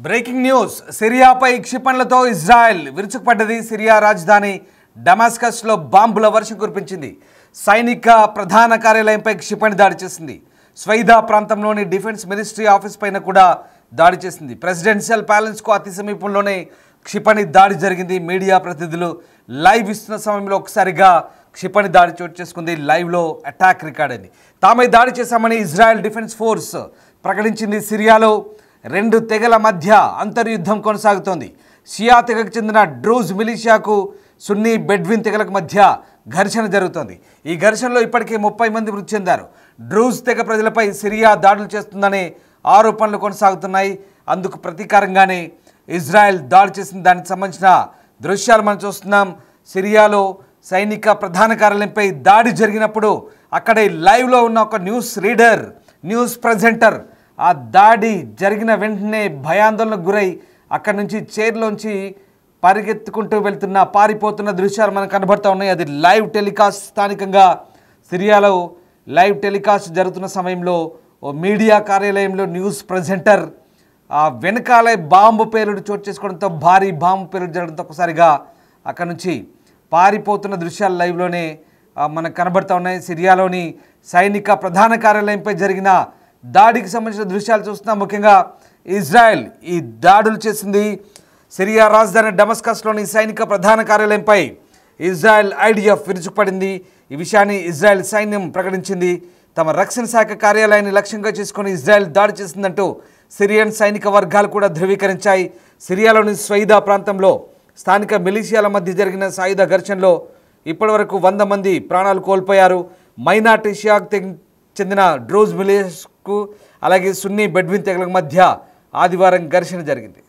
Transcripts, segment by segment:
Breaking news సిరియాపై క్షిపణులతో Israel విరుచుకుపడ్డది. సిరియా రాజధాని డమాస్కస్లో బాంబుల వర్షం కురిపించింది. సైనిక ప్రధాన కార్యాలయంపై క్షిపణి దాడి చేసింది. స్వైదా ప్రాంతంలోని డిఫెన్స్ మినిస్ట్రీ ఆఫీస్ పైన కూడా దాడి చేసింది. ప్రెసిడెన్షియల్ ప్యాలెస్కు అతి సమీపంలోనే క్షిపణి దాడి జరిగింది. మీడియా ప్రతినిధులు లైవ్ ఇస్తున్న సమయంలో ఒకసారిగా క్షిపణి దాడి చోటు చేసుకుంది. లైవ్లో అటాక్ రికార్డ్ అయింది. తామే దాడి చేశామని ఇజ్రాయెల్ డిఫెన్స్ ఫోర్స్ ప్రకటించింది. సిరియాలో రెండు తెగల మధ్య అంతర్యుద్ధం కొనసాగుతోంది. షియా తెగకు చెందిన డ్రూజ్ మిలిషియాకు సున్నీ బెడ్విన్ తెగలకు మధ్య ఘర్షణ జరుగుతోంది. ఈ ఘర్షణలో ఇప్పటికే 30 మంది మృతి చెందారు. డ్రూజ్ తెగ ప్రజలపై సిరియా దాడులు చేస్తుందనే ఆరోపణలు కొనసాగుతున్నాయి. అందుకు ప్రతీకారంగానే ఇజ్రాయెల్ దాడి చేసిన దానికి సంబంధించిన దృశ్యాలు మనం చూస్తున్నాం. సిరియాలో సైనిక ప్రధాన కార్యాలయంపై దాడి జరిగినప్పుడు అక్కడే లైవ్లో ఉన్న ఒక న్యూస్ రీడర్, న్యూస్ ప్రజెంటర్ ఆ దాడి జరిగిన వెంటనే భయాందోళనకు గురై అక్కడి నుంచి చైర్లోంచి పరిగెత్తుకుంటూ పారిపోతున్న దృశ్యాలు మనకు కనబడుతూ ఉన్నాయి. అది లైవ్ టెలికాస్ట్. స్థానికంగా సిరియాలో లైవ్ టెలికాస్ట్ జరుగుతున్న సమయంలో ఓ మీడియా కార్యాలయంలో న్యూస్ ప్రజెంటర్ వెనకాలే బాంబు పేలుడు చోటు చేసుకోవడంతో, భారీ బాంబు పేలుడు జరగడంతో ఒకసారిగా అక్కడి నుంచి పారిపోతున్న దృశ్యాలు లైవ్లోనే మనకు కనబడుతూ ఉన్నాయి. సిరియాలోని సైనిక ప్రధాన కార్యాలయంపై జరిగిన దాడికి సంబంధించిన దృశ్యాలు చూస్తున్నాం. ముఖ్యంగా ఇజ్రాయెల్ ఈ దాడులు చేసింది. సిరియా రాజధాని డమస్కస్లోని సైనిక ప్రధాన కార్యాలయంపై ఇజ్రాయెల్ ఐడిఎఫ్ విరుచుకుపడింది. ఈ విషయాన్ని ఇజ్రాయెల్ సైన్యం ప్రకటించింది. తమ రక్షణ శాఖ కార్యాలయాన్ని లక్ష్యంగా చేసుకుని ఇజ్రాయెల్ దాడి చేసిందంటూ సిరియన్ సైనిక వర్గాలు కూడా ధృవీకరించాయి. సిరియాలోని స్వైదా ప్రాంతంలో స్థానిక మిలిషియాల మధ్య జరిగిన సాయుధ ఘర్షణలో ఇప్పటివరకు 100 మంది ప్రాణాలు కోల్పోయారు. మైనార్టీ షియాకు చెందిన డ్రూజ్ మిలిషియాకు అలాగే సున్నీ బెడ్విన్ తెగల మధ్య ఆదివారం ఘర్షణ జరిగింది.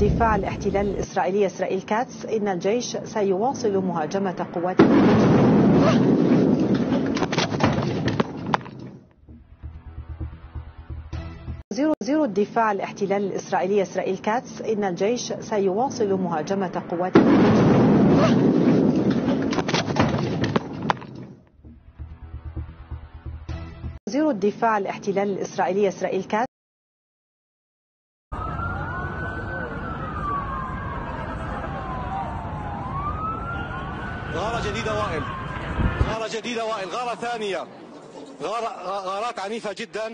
دفاع الاحتلال الإسرائيلي إسرائيل كاتس إن الجيش سيواصل مهاجمة قوات وزير الدفاع الاحتلال الإسرائيلي إسرائيل كاتس إن الجيش سيواصل مهاجمة قوات وزير الدفاع الاحتلال الإسرائيلي إسرائيل كاتس غارة جديدة وائل، غارة جديدة وائل، غارة ثانية، غارات عنيفة جدا.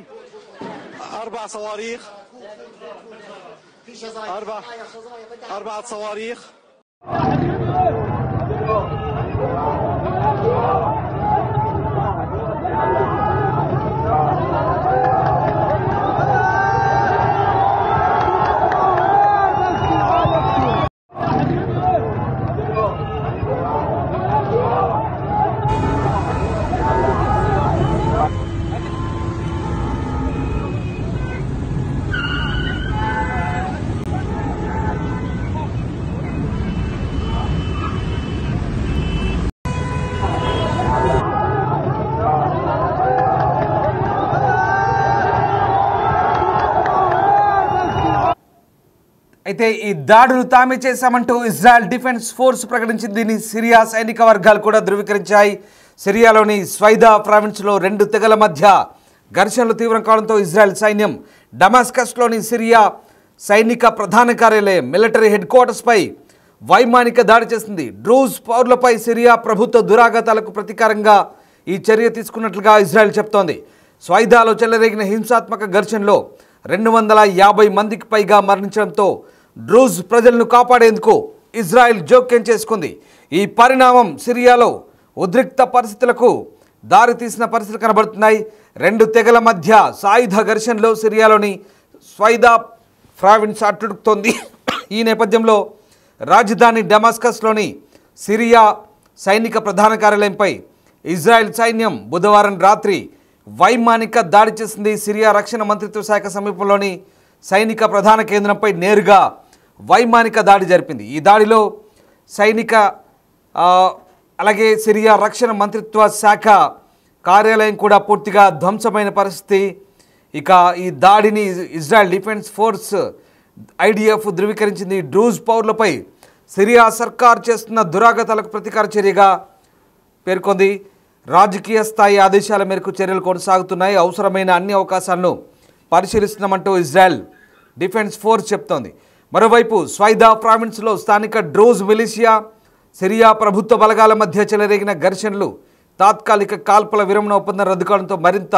4 صواريخ، 4 صواريخ. అయితే ఈ దాడులు తామే చేశామంటూ ఇజ్రాయెల్ డిఫెన్స్ ఫోర్స్ ప్రకటించింది. దీన్ని సిరియా సైనిక వర్గాలు కూడా ధృవీకరించాయి. సిరియాలోని స్వైదా ప్రావిన్స్లో రెండు తెగల మధ్య ఘర్షణలు తీవ్రం కావడంతో ఇజ్రాయెల్ సైన్యం డమాస్కస్లోని సిరియా సైనిక ప్రధాన కార్యాలయం మిలిటరీ హెడ్ క్వార్టర్స్పై వైమానిక దాడి చేసింది. డ్రూజ్ పౌరులపై సిరియా ప్రభుత్వ దురాఘాతాలకు ప్రతీకారంగా ఈ చర్య తీసుకున్నట్లుగా ఇజ్రాయెల్ చెప్తోంది. స్వైదాలో చెలరేగిన హింసాత్మక ఘర్షణలో 250 మందికి పైగా మరణించడంతో డ్రూజ్ ప్రజలను కాపాడేందుకు ఇజ్రాయెల్ జోక్యం చేసుకుంది. ఈ పరిణామం సిరియాలో ఉద్రిక్త పరిస్థితులకు దారితీసిన పరిస్థితులు కనబడుతున్నాయి. రెండు తెగల మధ్య సాయుధ ఘర్షణలో సిరియాలోని స్వైదా ప్రావిన్స్ అట్టుడుకుతోంది. ఈ నేపథ్యంలో రాజధాని డమాస్కస్లోని సిరియా సైనిక ప్రధాన కార్యాలయంపై ఇజ్రాయెల్ సైన్యం బుధవారం రాత్రి వైమానిక దాడి చేసింది. సిరియా రక్షణ మంత్రిత్వ శాఖ సమీపంలోని సైనిక ప్రధాన కేంద్రంపై నేరుగా వైమానిక దాడి జరిపింది. ఈ దాడిలో సైనిక అలాగే సిరియా రక్షణ మంత్రిత్వ శాఖ కార్యాలయం కూడా పూర్తిగా ధ్వంసమైన పరిస్థితి. ఇక ఈ దాడిని ఇజ్రాయెల్ డిఫెన్స్ ఫోర్స్ ఐడిఎఫ్ ధృవీకరించింది. డ్రూజ్ పౌరులపై సిరియా సర్కార్ చేస్తున్న దురాగతాలకు ప్రతీకార చర్యగా పేర్కొంది. రాజకీయ స్థాయి ఆదేశాల మేరకు చర్యలు కొనసాగుతున్నాయి, అవసరమైన అన్ని అవకాశాలను పరిశీలిస్తున్నామంటూ ఇజ్రాయెల్ డిఫెన్స్ ఫోర్స్ చెప్తోంది. మరోవైపు స్వైదా ప్రావిన్స్లో స్థానిక డ్రూజ్ మిలిషియా సిరియా ప్రభుత్వ బలగాల మధ్య చెలరేగిన ఘర్షణలు తాత్కాలిక కాల్పుల విరమణ ఒప్పందం రద్దు కావడంతో మరింత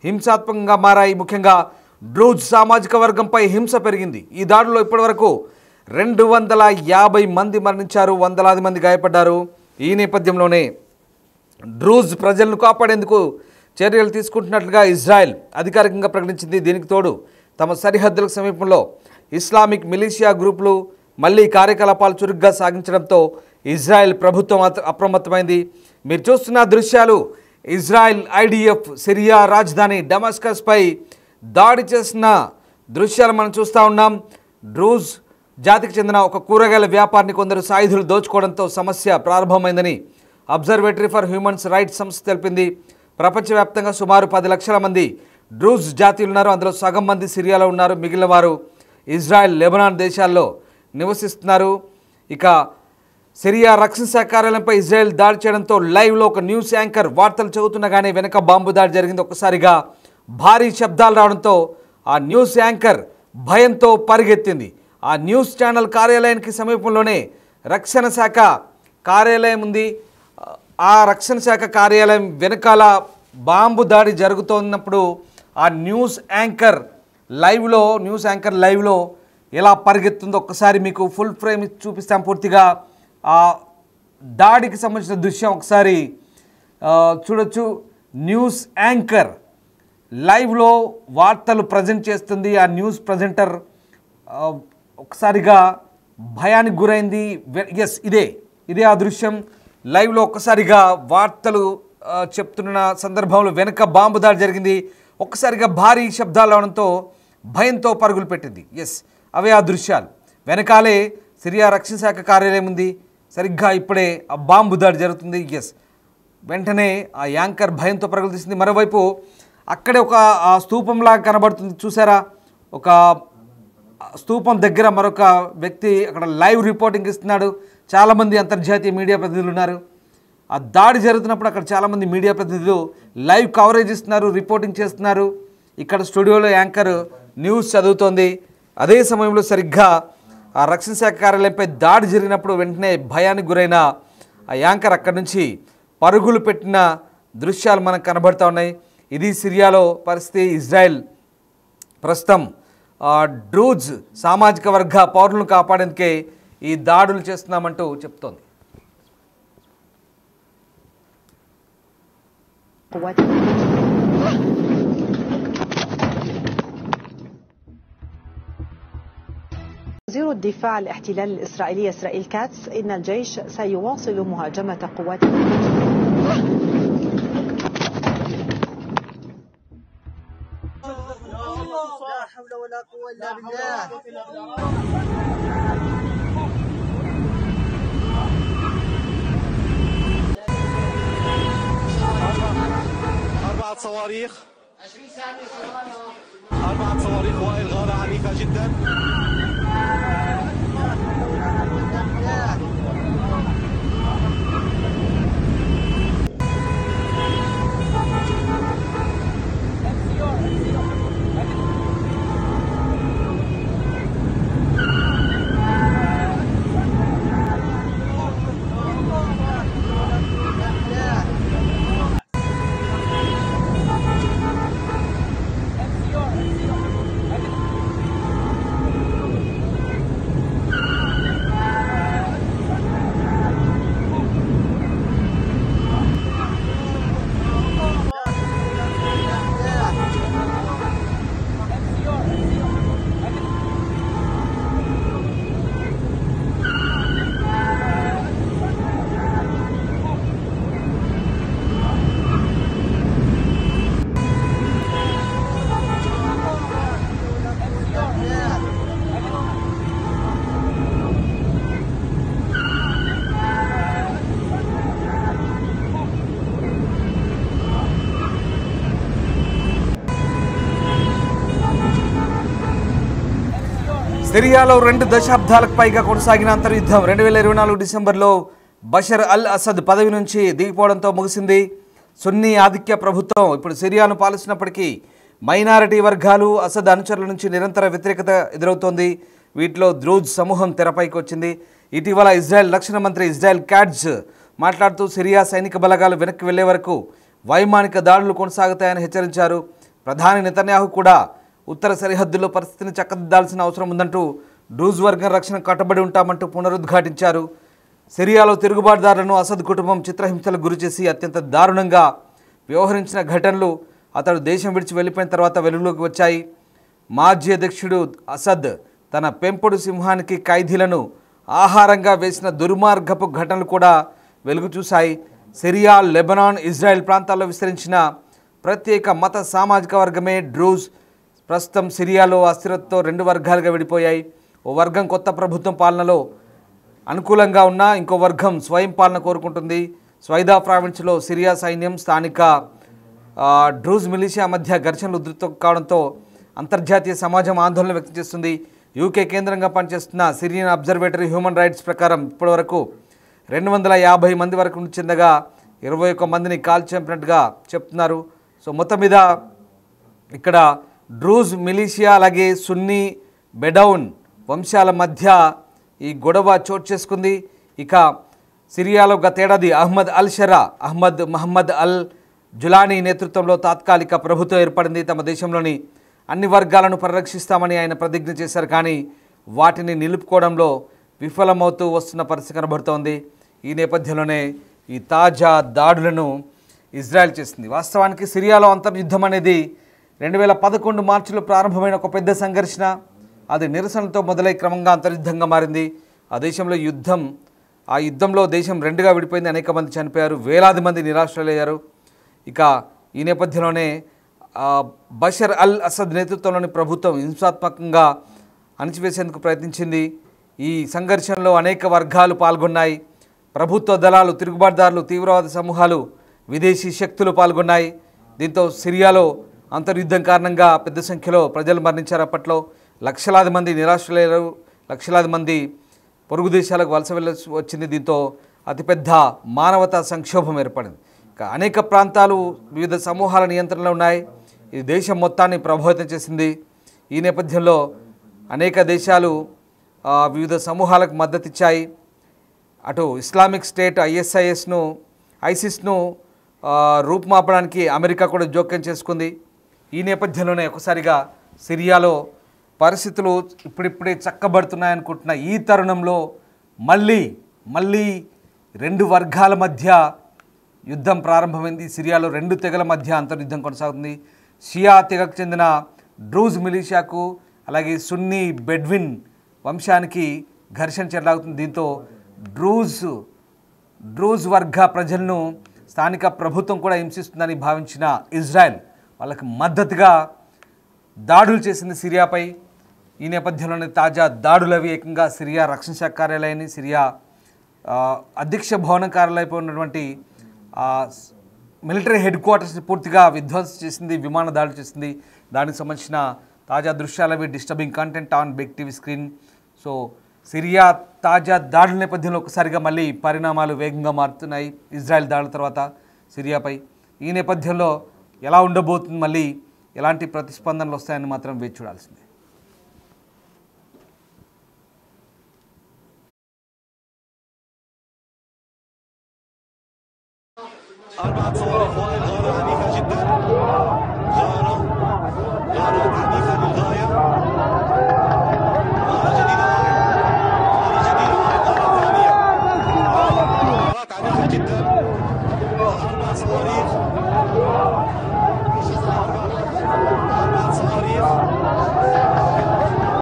హింసాత్మకంగా మారాయి. ముఖ్యంగా డ్రూజ్ సామాజిక వర్గంపై హింస పెరిగింది. ఈ దాడిలో ఇప్పటివరకు 250 మంది మరణించారు, వందలాది మంది గాయపడ్డారు. ఈ నేపథ్యంలోనే డ్రూజ్ ప్రజలను కాపాడేందుకు చర్యలు తీసుకుంటున్నట్లుగా ఇజ్రాయెల్ అధికారికంగా ప్రకటించింది. దీనికి తోడు తమ సరిహద్దులకు సమీపంలో ఇస్లామిక్ మిలిషియా గ్రూపులు మళ్లీ కార్యకలాపాలు చురుగ్గా సాగించడంతో ఇజ్రాయెల్ ప్రభుత్వం అప్రమత్తమైంది. మీరు చూస్తున్న దృశ్యాలు ఇజ్రాయెల్ ఐడిఎఫ్ సిరియా రాజధాని డమాస్కస్పై దాడి చేసిన దృశ్యాలు మనం చూస్తూ ఉన్నాం. డ్రూజ్ జాతికి చెందిన ఒక కూరగాయల వ్యాపారిని కొందరు సాయుధులు దోచుకోవడంతో సమస్య ప్రారంభమైందని అబ్జర్వేటరీ ఫర్ హ్యూమన్స్ రైట్స్ సంస్థ తెలిపింది. ప్రపంచవ్యాప్తంగా సుమారు 10 లక్షల మంది డ్రూజ్ జాతీయులు ఉన్నారు. అందులో సగం మంది సిరియాలో ఉన్నారు, మిగిలిన వారు ఇజ్రాయెల్, లెబనాన్ దేశాల్లో నివసిస్తున్నారు. ఇక సిరియా రక్షణ శాఖ కార్యాలయంపై ఇజ్రాయెల్ దాడి చేయడంతో లైవ్లో ఒక న్యూస్ యాంకర్ వార్తలు చదువుతుండగానే వెనక బాంబు దాడి జరిగింది. ఒక్కసారిగా భారీ శబ్దాలు రావడంతో ఆ న్యూస్ యాంకర్ భయంతో పరిగెత్తింది. ఆ న్యూస్ ఛానల్ కార్యాలయానికి సమీపంలోనే రక్షణ శాఖ కార్యాలయం ఉంది. ఆ రక్షణ శాఖ కార్యాలయం వెనకాల బాంబు దాడి జరుగుతున్నప్పుడు ఆ న్యూస్ యాంకర్ లైవ్లో ఎలా పరిగెత్తుందో ఒక్కసారి మీకు ఫుల్ ఫ్రేమ్ చూపిస్తాం. పూర్తిగా ఆ దాడికి సంబంధించిన దృశ్యం ఒకసారి చూడొచ్చు. న్యూస్ యాంకర్ లైవ్లో వార్తలు ప్రజెంట్ చేస్తుంది. ఆ న్యూస్ ప్రజెంటర్ ఒకసారిగా భయానికి గురైంది. ఎస్, ఇదే ఆ దృశ్యం. లైవ్లో ఒక్కసారిగా వార్తలు చెప్తున్న సందర్భంలో వెనక బాంబు దాడి జరిగింది. ఒక్కసారిగా భారీ శబ్దాలు రావడంతో భయంతో పరుగులు పెట్టింది. ఎస్, అవే ఆ దృశ్యాలు. వెనకాలే సిరియా రక్షణ శాఖ కార్యాలయం ఉంది. సరిగ్గా ఇప్పుడే ఆ బాంబు దాడి జరుగుతుంది. ఎస్, వెంటనే ఆ యాంకర్ భయంతో పరుగులు తీసింది. మరోవైపు అక్కడే ఒక స్తూపంలాగా కనబడుతుంది, చూసారా? ఒక స్తూపం దగ్గర మరొక వ్యక్తి అక్కడ లైవ్ రిపోర్టింగ్ ఇస్తున్నాడు. చాలామంది అంతర్జాతీయ మీడియా ప్రతినిధులు ఉన్నారు. ఆ దాడి జరుగుతున్నప్పుడు అక్కడ చాలామంది మీడియా ప్రతినిధులు లైవ్ కవరేజ్ ఇస్తున్నారు, రిపోర్టింగ్ చేస్తున్నారు. ఇక్కడ స్టూడియోలో యాంకర్ న్యూస్ చదువుతోంది. అదే సమయంలో సరిగ్గా ఆ రక్షణ శాఖ కార్యాలయంపై దాడి జరిగినప్పుడు వెంటనే భయానికి గురైన ఆ యాంకర్ అక్కడి నుంచి పరుగులు పెట్టిన దృశ్యాలు మనకు కనబడుతూ ఉన్నాయి. ఇది సిరియాలో పరిస్థితి. ఇజ్రాయెల్ ప్రస్తుతం డ్రూజ్ సామాజిక వర్గ పౌరులను కాపాడేందుకే ఈ దాడులు చేస్తున్నామంటూ చెప్తోంది. وزير الدفاع الاحتلال الإسرائيلي إسرائيل كاتس إن الجيش سيواصل مهاجمة قوات لا حول ولا قوة إلا بالله. أربعة صواريخ 4 صواريخ وائل، غارة عنيفة جدا. సిరియాలో 2 దశాబ్దాలకు పైగా కొనసాగిన అంతర్యుద్ధం 2024 డిసెంబర్లో బషర్ అల్ అసద్ పదవి నుంచి దిగిపోవడంతో ముగిసింది. సున్నీ ఆధిక్య ప్రభుత్వం ఇప్పుడు సిరియాను పాలిస్తున్నప్పటికీ మైనారిటీ వర్గాలు అసద్ అనుచరుల నుంచి నిరంతర వ్యతిరేకత ఎదురవుతోంది. వీటిలో ద్రూజ్ సమూహం తెరపైకి వచ్చింది. ఇటీవల ఇజ్రాయెల్ రక్షణ మంత్రి ఇజ్రాయెల్ క్యాట్జ్ మాట్లాడుతూ సిరియా సైనిక బలగాలు వెనక్కి వెళ్లే వరకు వైమానిక దాడులు కొనసాగుతాయని హెచ్చరించారు. ప్రధాని నెతన్యాహు కూడా ఉత్తర సరిహద్దుల్లో పరిస్థితిని చక్కదిద్దాల్సిన అవసరం ఉందంటూ డ్రూజ్ వర్గం రక్షణ కట్టుబడి ఉంటామంటూ పునరుద్ఘాటించారు. సిరియాలో తిరుగుబాటుదారులను అసద్ కుటుంబం చిత్రహింసలకు గురిచేసి అత్యంత దారుణంగా వ్యవహరించిన ఘటనలు అతడు దేశం విడిచి వెళ్ళిపోయిన తర్వాత వెలుగులోకి వచ్చాయి. మాజీ అధ్యక్షుడు అసద్ తన పెంపుడు సింహానికి ఖైదీలను ఆహారంగా వేసిన దుర్మార్గపు ఘటనలు కూడా వెలుగు చూశాయి. సిరియా, లెబనాన్, ఇజ్రాయెల్ ప్రాంతాల్లో విస్తరించిన ప్రత్యేక మత సామాజిక వర్గమే డ్రూజ్. ప్రస్తుతం సిరియాలో అస్థిరతతో 2 వర్గాలుగా విడిపోయాయి. ఓ వర్గం కొత్త ప్రభుత్వం పాలనలో అనుకూలంగా ఉన్నా ఇంకో వర్గం స్వయం పాలన కోరుకుంటుంది. స్వైదా ప్రావిన్స్లో సిరియా సైన్యం స్థానిక డ్రూజ్ మిలిషియా మధ్య ఘర్షణలు ఉధృతం కావడంతో అంతర్జాతీయ సమాజం ఆందోళన వ్యక్తం చేస్తుంది. యూకే కేంద్రంగా పనిచేస్తున్న సిరియన్ అబ్జర్వేటరీ హ్యూమన్ రైట్స్ ప్రకారం ఇప్పటివరకు 250 మంది వరకు మృతి చెందగా 21 మందిని కాల్చంపినట్టుగా చెప్తున్నారు. సో మొత్తం మీద ఇక్కడ డ్రూజ్ మిలిషియా అలాగే సున్నీ బెడౌన్ వంశాల మధ్య ఈ గొడవ చోటు చేసుకుంది. ఇక సిరియాలో గతేడాది అహ్మద్ మహమ్మద్ అల్ జులానీ నేతృత్వంలో తాత్కాలిక ప్రభుత్వం ఏర్పడింది. తమ దేశంలోని అన్ని వర్గాలను పరిరక్షిస్తామని ఆయన ప్రతిజ్ఞ చేశారు. కానీ వాటిని నిలుపుకోవడంలో విఫలమవుతూ వస్తున్న పరిస్థితి కనబడుతోంది. ఈ నేపథ్యంలోనే ఈ తాజా దాడులను ఇజ్రాయెల్ చేసింది. వాస్తవానికి సిరియాలో అంతర్యుద్ధం అనేది 2011 మార్చిలో ప్రారంభమైన ఒక పెద్ద సంఘర్షణ. అది నిరసనలతో మొదలై క్రమంగా అంతర్యుద్ధంగా మారింది. ఆ యుద్ధంలో దేశం 2గా విడిపోయింది. అనేక మంది చనిపోయారు, వేలాది మంది నిరాశ్రయులయ్యారు. ఇక ఈ నేపథ్యంలోనే బషర్ అల్ అసద్ నేతృత్వంలోని ప్రభుత్వం హింసాత్మకంగా అణిచివేసేందుకు ప్రయత్నించింది. ఈ సంఘర్షణలో అనేక వర్గాలు పాల్గొన్నాయి. ప్రభుత్వ దళాలు, తిరుగుబాటుదారులు, తీవ్రవాద సమూహాలు, విదేశీ శక్తులు పాల్గొన్నాయి. దీంతో సిరియాలో అంతర్యుద్ధం కారణంగా పెద్ద సంఖ్యలో ప్రజలు మరణించారు. అప్పట్లో లక్షలాది మంది నిరాశ్రయులు, లక్షలాది మంది పొరుగు దేశాలకు వలస వెళ్ళాల్సి వచ్చింది. దీంతో అతిపెద్ద మానవతా సంక్షోభం ఏర్పడింది. అనేక ప్రాంతాలు వివిధ సమూహాల నియంత్రణలో ఉన్నాయి. ఇది దేశం మొత్తాన్ని ప్రభావితం చేసింది. ఈ నేపథ్యంలో అనేక దేశాలు వివిధ సమూహాలకు మద్దతు ఇచ్చాయి. అటు ఇస్లామిక్ స్టేట్ ఐసిస్ను రూపుమాపడానికి అమెరికా కూడా జోక్యం చేసుకుంది. ఈ నేపథ్యంలోనే ఒకసారిగా సిరియాలో పరిస్థితులు ఇప్పుడిప్పుడే చక్కబడుతున్నాయనుకుంటున్న ఈ తరుణంలో మళ్ళీ 2 వర్గాల మధ్య యుద్ధం ప్రారంభమైంది. సిరియాలో 2 తెగల మధ్య అంతర్యుద్ధం కొనసాగుతుంది. షియా తెగకు చెందిన డ్రూజ్ మిలిషియాకు అలాగే సున్నీ బెడ్విన్ వంశానికి ఘర్షణ చెలరేగుతుంది. దీంతో డ్రూజ్ వర్గ ప్రజలను స్థానిక ప్రభుత్వం కూడా హింసిస్తుందని భావించిన ఇజ్రాయెల్ వాళ్ళకి మద్దతుగా దాడులు చేసింది సిరియాపై. ఈ నేపథ్యంలోనే తాజా దాడులవి ఏకంగా సిరియా రక్షణ శాఖ కార్యాలయాన్ని, సిరియా అధ్యక్ష భవనం కార్యాలయంపై ఉన్నటువంటి మిలిటరీ హెడ్ క్వార్టర్స్ని పూర్తిగా విధ్వంసం చేసింది, విమాన దాడులు చేసింది. దానికి సంబంధించిన తాజా దృశ్యాలవి disturbing content on Big TV screen. So Syria తాజా దాడుల నేపథ్యంలో ఒకసారిగా మళ్ళీ పరిణామాలు వేగంగా మారుతున్నాయి ఇజ్రాయెల్ దాడుల తర్వాత సిరియాపై. ఈ నేపథ్యంలో ఎలా ఉండబోతుంది, మళ్ళీ ఎలాంటి ప్రతిస్పందనలు వస్తాయని మాత్రం వేచి చూడాల్సిందే. أربعة صواريخ وائل غارة عنيفة جدا. غارة